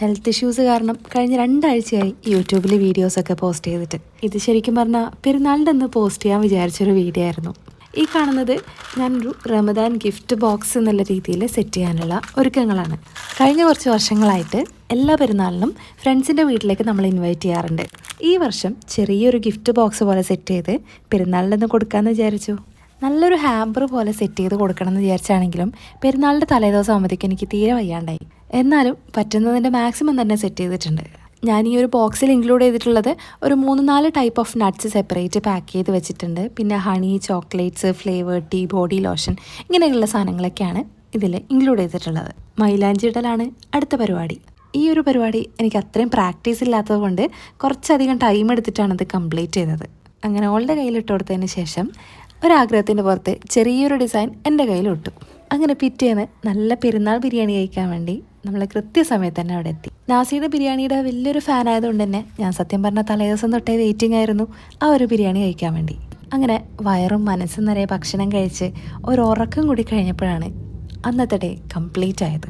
Health issues കാരണം കഴിഞ്ഞ 2 ആഴ്ചയായി യൂട്യൂബിൽ വീഡിയോസൊക്കെ പോസ്റ്റ് ചെയ്തിട്ട്. ഇത് ശരിക്കും പറഞ്ഞാൽ പെരുന്നാളിൻ്റെ അന്ന് പോസ്റ്റ് ചെയ്യാൻ വിചാരിച്ചൊരു വീഡിയോ ആയിരുന്നു. ഈ കാണുന്നത് ഞാനൊരു റമദാൻ ഗിഫ്റ്റ് ബോക്സ് എന്നുള്ള രീതിയിൽ സെറ്റ് ചെയ്യാനുള്ള ഒരുക്കങ്ങളാണ്. കഴിഞ്ഞ കുറച്ച് വർഷങ്ങളായിട്ട് എല്ലാ പെരുന്നാളിനും ഫ്രണ്ട്സിൻ്റെ വീട്ടിലേക്ക് നമ്മൾ ഇൻവൈറ്റ് ചെയ്യാറുണ്ട്. ഈ വർഷം ചെറിയൊരു ഗിഫ്റ്റ് ബോക്സ് പോലെ സെറ്റ് ചെയ്ത് പെരുന്നാളിനൊന്ന് കൊടുക്കാമെന്ന് വിചാരിച്ചു. നല്ലൊരു ഹാമ്പർ പോലെ സെറ്റ് ചെയ്ത് കൊടുക്കണം എന്ന് വിചാരിച്ചാണെങ്കിലും പെരുന്നാളിൻ്റെ തലേദിവസം ആകുമ്പോഴത്തേക്ക് എനിക്ക് തീരെ വയ്യാണ്ടായി. എന്നാലും പറ്റുന്നതിൻ്റെ മാക്സിമം തന്നെ സെറ്റ് ചെയ്തിട്ടുണ്ട്. ഞാൻ ഈ ഒരു ബോക്സിൽ ഇൻക്ലൂഡ് ചെയ്തിട്ടുള്ളത് ഒരു 3-4 type of nuts separate pack ചെയ്ത് വെച്ചിട്ടുണ്ട്. പിന്നെ honey, chocolates, flavour tea, body lotion ഇങ്ങനെയുള്ള സാധനങ്ങളൊക്കെയാണ് ഇതിൽ ഇൻക്ലൂഡ് ചെയ്തിട്ടുള്ളത്. മൈലാഞ്ചി ഇടലാണ് അടുത്ത പരിപാടി. ഈ ഒരു പരിപാടി എനിക്ക് അത്രയും പ്രാക്ടീസ് ഇല്ലാത്തത് കൊണ്ട് കുറച്ചധികം ടൈം എടുത്തിട്ടാണ് ഇത് കംപ്ലീറ്റ് ചെയ്തത്. അങ്ങനെ ഓളുടെ കയ്യിലിട്ട് കൊടുത്തതിന് ശേഷം ഒരാഗ്രഹത്തിൻ്റെ പുറത്ത് ചെറിയൊരു ഡിസൈൻ എൻ്റെ കയ്യിലിട്ടു. അങ്ങനെ പിറ്റേന്ന് നല്ല പെരുന്നാൾ ബിരിയാണി കഴിക്കാൻ വേണ്ടി നമ്മൾ കൃത്യസമയത്ത് തന്നെ അവിടെ എത്തി. നാസിയുടെ ബിരിയാണിയുടെ വലിയൊരു ഫാൻ ആയതുകൊണ്ട് തന്നെ ഞാൻ സത്യം പറഞ്ഞ തലേദിവസം തൊട്ടേ വെയിറ്റിംഗ് ആയിരുന്നു ആ ഒരു ബിരിയാണി കഴിക്കാൻ വേണ്ടി. അങ്ങനെ വയറും മനസ്സും നിറയെ ഭക്ഷണം കഴിച്ച് ഒരു ഉറക്കം കൂടി കഴിഞ്ഞപ്പോഴാണ് അന്നത്തെ ഡേ കംപ്ലീറ്റ് ആയത്.